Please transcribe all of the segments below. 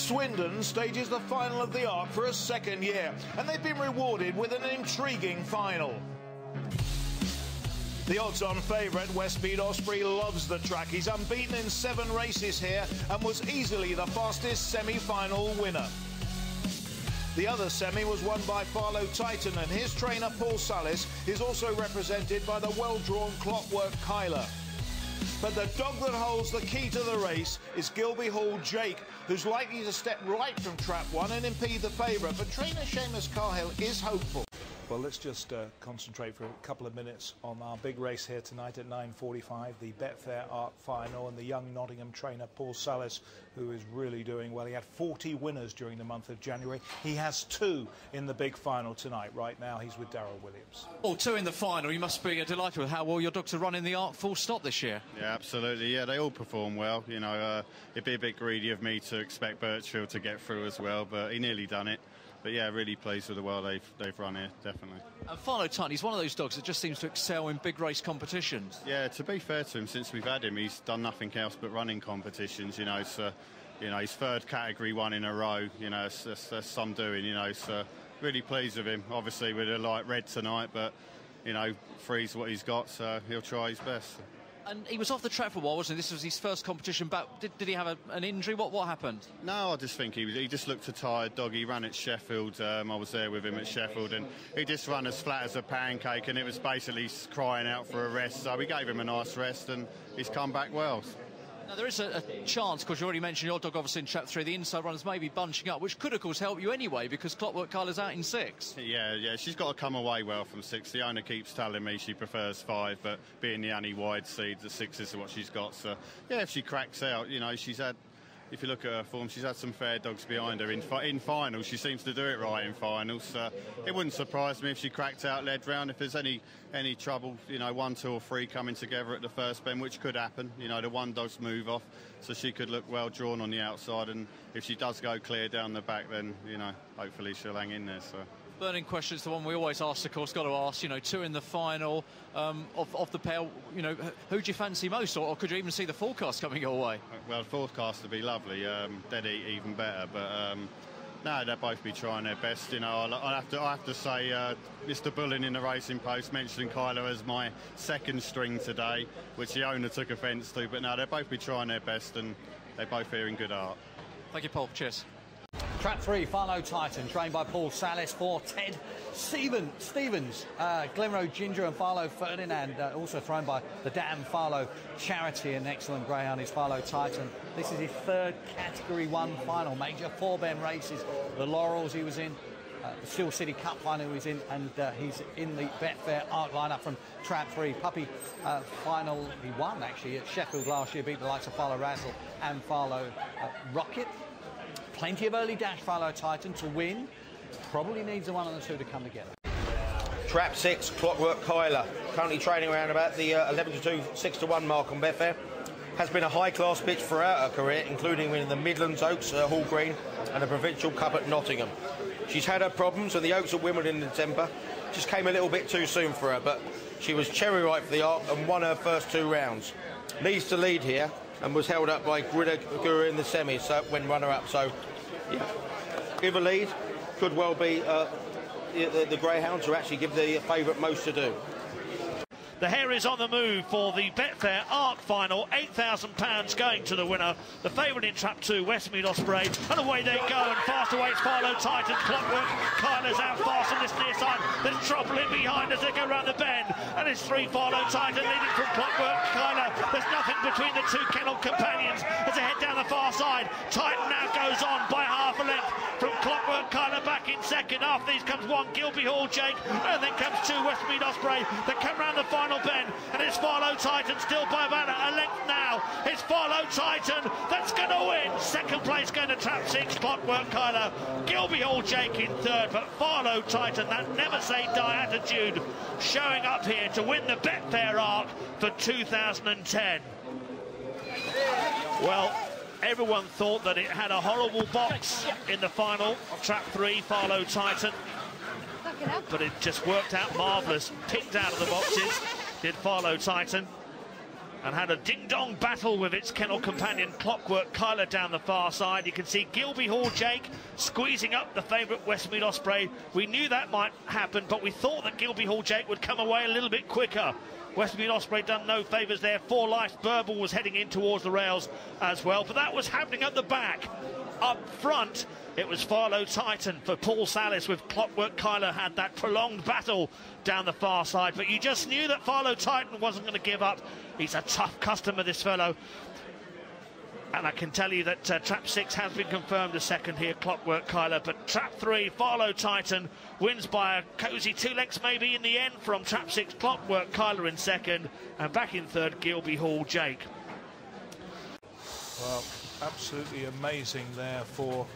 Swindon stages the final of the Arc for a second year, and they've been rewarded with an intriguing final. The odds-on favourite, Westmead Osprey, loves the track. He's unbeaten in 7 races here and was easily the fastest semi-final winner. The other semi was won by Farlow Titan, and his trainer Paul Salis is also represented by the well-drawn Clockwork Kyler. But the dog that holds the key to the race is Gilby Hall Jake, who's likely to step right from trap 1 and impede the favourite. But trainer Seamus Cahill is hopeful. Well, let's just concentrate for a couple of minutes on our big race here tonight at 9:45, the Betfair Arc final, and the young Nottingham trainer Paul Salis, who is really doing well. He had 40 winners during the month of January. He has 2 in the big final tonight. Right now, he's with Darryl Williams. Oh, 2 in the final. You must be delighted with how well your dogs are running the Arc full stop this year. Yeah, absolutely. Yeah, they all perform well. You know, it'd be a bit greedy of me to expect Birchfield to get through as well, but he nearly done it. But yeah, really pleased with the well they've run here, definitely. And Farlow Titan, he's one of those dogs that just seems to excel in big race competitions. Yeah, to be fair to him, since we've had him, he's done nothing else but running competitions. You know, so he's 3rd category 1 in a row. You know, that's some doing. You know, so really pleased with him. Obviously with a light red tonight, but you know, 3's what he's got, so he'll try his best. And he was off the track for a while, wasn't he? This was his first competition back. Did he have an injury? What happened? No, I just think he just looked a tired dog. He ran at Sheffield. I was there with him at Sheffield, and he just ran as flat as a pancake, and it was basically crying out for a rest. So we gave him a nice rest, and he's come back well. Now, there is a chance, because you already mentioned your dog obviously in trap 3, the inside runners may be bunching up, which could, of course, help you anyway, because Clockwork Kyler's out in 6. Yeah, she's got to come away well from 6. The owner keeps telling me she prefers 5, but being the only wide seed, the 6 is what she's got. So, yeah, if she cracks out, you know, she's had... If you look at her form, she's had some fair dogs behind her. In finals, she seems to do it right in finals. So it wouldn't surprise me if she cracked out lead round. If there's any trouble, you know, 1, 2 or 3 coming together at the first bend, which could happen. You know, the one does move off, so she could look well drawn on the outside. And if she does go clear down the back, then, you know, hopefully she'll hang in there. So. Burning question is the one we always ask, of course, got to ask, you know, 2 in the final of the pair, you know, who do you fancy most, or could you even see the forecast coming your way? Well, the forecast would be lovely, dead heat even better, but no, they'll both be trying their best. You know, I have to say, Mr. Bullen in the Racing Post mentioning Kyler as my 2nd string today, which the owner took offence to, but no, they'll both be trying their best, and they're both here in good art. Thank you, Paul. Cheers. Trap 3, Farlow Titan, trained by Paul Salis. 4, Ted Stevens, Glenroe Ginger and Farlow Ferdinand, also thrown by the Dan Farlow Charity. An excellent greyhound is Farlow Titan. This is his 3rd category 1 final, major 4-bend races. The Laurels he was in, the Steel City Cup final he was in, and he's in the Betfair Arc lineup from Trap 3. Puppy final, he won actually at Sheffield last year, beat the likes of Farlow Razzle and Farlow Rocket. Plenty of early dash, Farlow Titan to win. Probably needs the 1 and the 2 to come together. Trap 6, Clockwork Kyler, currently training around about the 11 to 2, 6 to 1 mark on Betfair. Has been a high-class bitch throughout her career, including winning the Midlands Oaks at Hall Green and the Provincial Cup at Nottingham. She's had her problems with the Oaks at Wimbledon in December. Just came a little bit too soon for her, but she was cherry ripe for the Arc and won her first 2 rounds. Needs to lead here and was held up by Grida Guru in the semis, so when runner-up. So, yeah, give a lead. Could well be the greyhounds who actually give the favourite most to do. The hare is on the move for the Betfair Arc final. £8,000 going to the winner. The favourite in trap 2, Westmead Osprey. And away they go, and fast away it's Farlow Titan. Clockwork Kyler's out fast on this near side. There's trouble in behind as they go round the bend. And it's 3 Farlow Titan leading from Clockwork Kyler. There's nothing between the 2 kennel companions as they head down the far side. Titan now goes on by half a length from Clockwork Kyler back in 2nd. After these comes 1 Gilby Hall Jake, and then comes 2 Westmead Osprey. They come round the final bend, and it's Farlow Titan still by about a length now. It's Farlow Titan that's going to win. 2nd place going to trap 6, Clockwork Kyler. Gilby Hall Jake in 3rd, but Farlow Titan, that never say die attitude, showing up here to win the Betfair Arc for 2010. Well, everyone thought that it had a horrible box in the final of trap 3, Farlow Titan. But it just worked out marvellous. Picked out of the boxes, did Farlow Titan. and had a ding-dong battle with its kennel companion Clockwork Kyler down the far side. You can see Gilby Hall Jake squeezing up the favourite Westmead Osprey. We knew that might happen, but we thought that Gilby Hall Jake would come away a little bit quicker. Westmead Osprey done no favours there. 4 Life Burble was heading in towards the rails as well, but that was happening at the back. Up front, it was Philo Titan for Paul Salis, with Clockwork Kyler had that prolonged battle down the far side, but you just knew that Philo Titan wasn't going to give up. He's a tough customer, this fellow. And I can tell you that trap 6 has been confirmed as second here, Clockwork Kyler. But trap 3, Philo Titan, wins by a cosy 2 lengths maybe in the end from trap 6, Clockwork Kyler in second. And back in third, Gilby Hall Jake. Well, absolutely amazing there for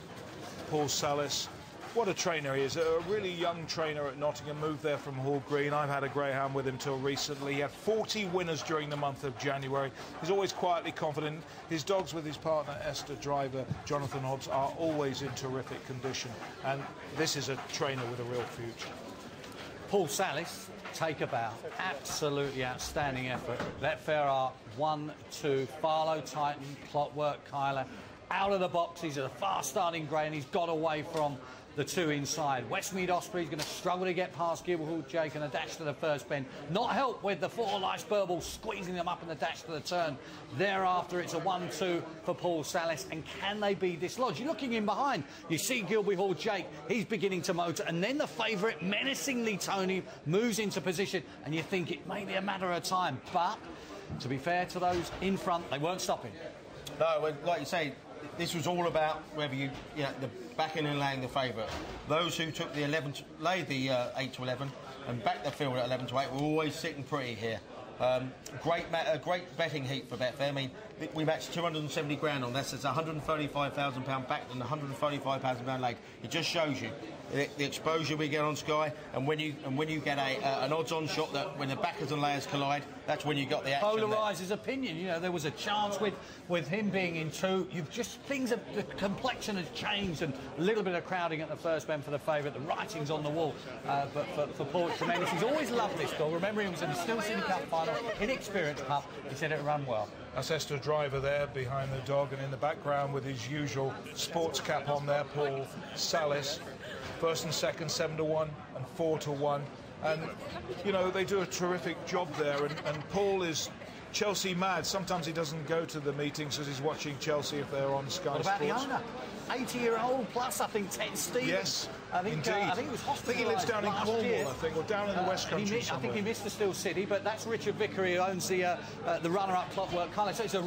Paul Salis. What a trainer he is, a really young trainer at Nottingham, moved there from Hall Green. I've had a greyhound with him till recently. He had 40 winners during the month of January. He's always quietly confident. His dogs with his partner, Esther driver, Jonathan Hodds, are always in terrific condition. And this is a trainer with a real future. Paul Salis, take a bow. Absolutely outstanding effort. Betfair Arc, 1-2. Philo Titan, Clockwork Kyler, out of the box. He's a fast-starting grey, and he's got away from the 2 inside. Westmead Osprey's going to struggle to get past Gilby Hall Jake, and a dash to the first bend. Not helped with the 4 Life Burble squeezing them up in the dash to the turn. Thereafter, it's a 1-2 for Paul Salis, and can they be dislodged? You're looking in behind. You see Gilby Hall Jake. He's beginning to motor, and then the favourite, menacingly Tony, moves into position, and you think it may be a matter of time. But to be fair to those in front, they weren't stopping. No, like you say, this was all about whether the backing and laying the favourite. Those who took the 8 to 11 and backed the field at 11 to 8 were always sitting pretty here. Great betting heat for Betfair. I mean, we matched 270 grand on this. It's £135,000 backed and £135,000 laid. It just shows you the exposure we get on Sky, and when you get an odds-on shot that when the backers and layers collide, that's when you got the action. Polarises opinion. You know, there was a chance with him being in 2. You've just the complexion has changed, and a little bit of crowding at the first bend for the favourite. The writing's on the wall, but for Paul, tremendous. He's always loved this dog. Remember, he was in the Still City Cup final, inexperienced pup. He said it run well. That's Esther driver there behind the dog, and in the background with his usual sports cap on there, Paul Salis. First and second, 7 to 1 and 4 to 1. And, you know, they do a terrific job there. And Paul is Chelsea mad. Sometimes he doesn't go to the meetings because he's watching Chelsea if they're on Sky Sports. What about the owner? 80-year-old plus, I think, Ted Stevens. Yes, indeed. I think he was hospitalised. I think he lives down in Cornwall, I think, or down in the West Country I think he missed the Still City, but that's Richard Vickery, who owns the runner-up Clockwork Kyler. So it's a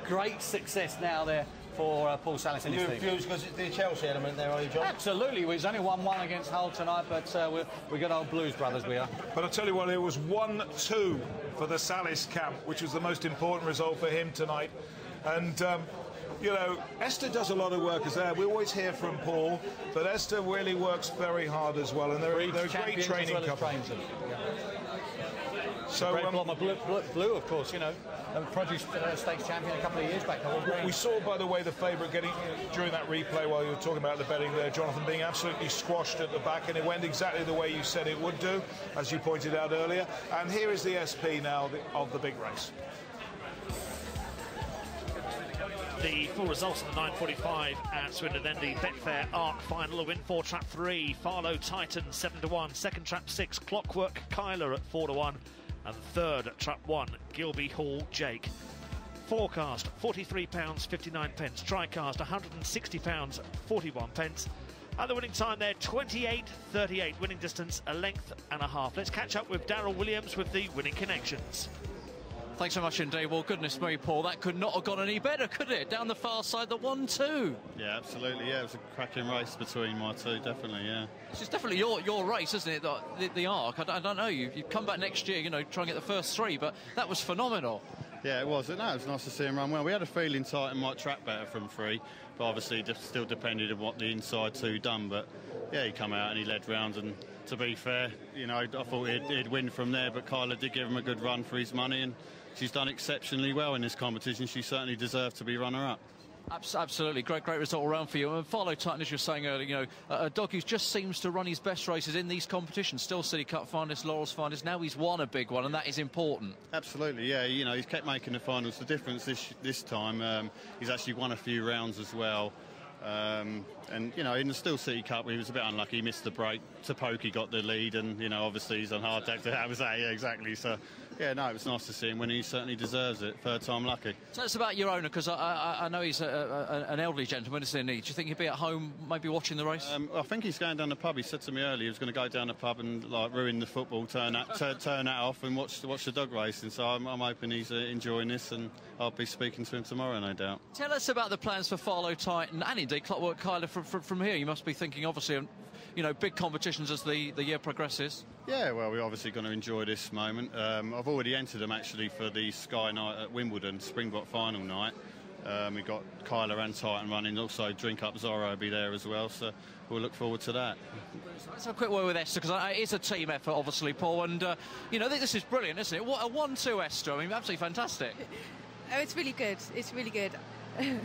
great success now there for Paul Salis and his team. You're confused because it's the Chelsea element there, are you, John? Absolutely. We've only 1-1 against Hull tonight, but we're good old Blues brothers, we are. But I'll tell you what, it was 1-2 for the Salis camp, which was the most important result for him tonight. And, you know, Esther does a lot of work as there. We always hear from Paul, but Esther really works very hard as well, and they're a great training couple. So Blue, of course, you know, Produce Stakes champion a couple of years back. We saw, by the way, the favourite getting, during that replay while you were talking about the betting there, Jonathan, being absolutely squashed at the back, and it went exactly the way you said it would do, as you pointed out earlier. And here is the SP now of the big race. The full results of the 9:45 at Swindon, then the Betfair Arc final. A win for trap 3, Philo Titan 7 to 1. Second trap 6, Clockwork Kyler at 4 to 1. And third at trap 1, Gilby Hall Jake. Forecast £43.59. Tricast £160.41. And the winning time there, 28.38. Winning distance, a length and a half. Let's catch up with Darryl Williams with the winning connections. Thanks so much indeed. Well, goodness me, Paul, that could not have gone any better, could it? Down the far side, the 1-2. Yeah, absolutely. Yeah, it was a cracking race between my two, definitely, yeah. It's definitely your race, isn't it, the Arc? I don't know, you come back next year, you know, try and get the first 3, but that was phenomenal. Yeah, it was. No, it was nice to see him run well. We had a feeling Titan might track better from 3, but obviously still depended on what the inside 2 done. But, yeah, he come out and he led rounds, and to be fair, you know, I thought he'd win from there, but Kyler did give him a good run for his money, and she's done exceptionally well in this competition. She certainly deserved to be runner-up. Absolutely, great result all round for you. And Farlow Titan, as you were saying earlier, you know, a dog who just seems to run his best races in these competitions. Still City Cup finalist, Laurels finalist. Now he's won a big one, and that is important. Absolutely, yeah. You know, he's kept making the finals. The difference this time, he's actually won a few rounds as well. And, you know, in the Still City Cup, he was a bit unlucky. He missed the break. Topoki got the lead, and, you know, obviously he's on hard deck. That was that, yeah, exactly. So, yeah, no, it was nice to see him when he certainly deserves it. Third time lucky. Tell us about your owner, because I know he's an elderly gentleman, isn't he? Do you think he'd be at home, maybe watching the race? I think he's going down the pub. He said to me earlier he was going to go down the pub and, like, ruin the football, turn that off and watch the dog racing. So I'm hoping he's enjoying this, and I'll be speaking to him tomorrow, no doubt. Tell us about the plans for Farlow Titan and indeed Clockwork Kyler from here. You must be thinking, obviously, you know, big competitions as the year progresses. Yeah, well, we're obviously going to enjoy this moment. I've already entered them actually for the Sky Night at Wimbledon, Springbok final night. We've got Kyler and Titan running. Also, Drink Up Zorro will be there as well. So we'll look forward to that. Let's have a quick word with Esther, because it's a team effort, obviously, Paul. And you know, this is brilliant, isn't it? What a 1-2, Esther. I mean, absolutely fantastic. Oh, it's really good. It's really good. And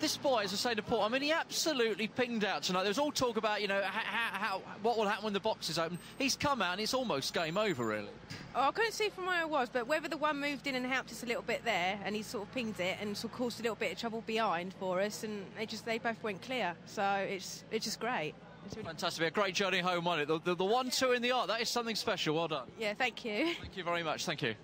this boy, as I say to Paul, I mean, he absolutely pinged out tonight. There was all talk about, you know, what will happen when the box is open. He's come out and it's almost game over, really. Oh, I couldn't see from where I was, but whether the one moved in and helped us a little bit there, and he sort of pinged it and sort of caused a little bit of trouble behind for us, and they both went clear. So it's just great. It's really fantastic. A great journey home, wasn't it? The 1-2 in the Arc, that is something special. Well done. Yeah, thank you. Thank you very much. Thank you.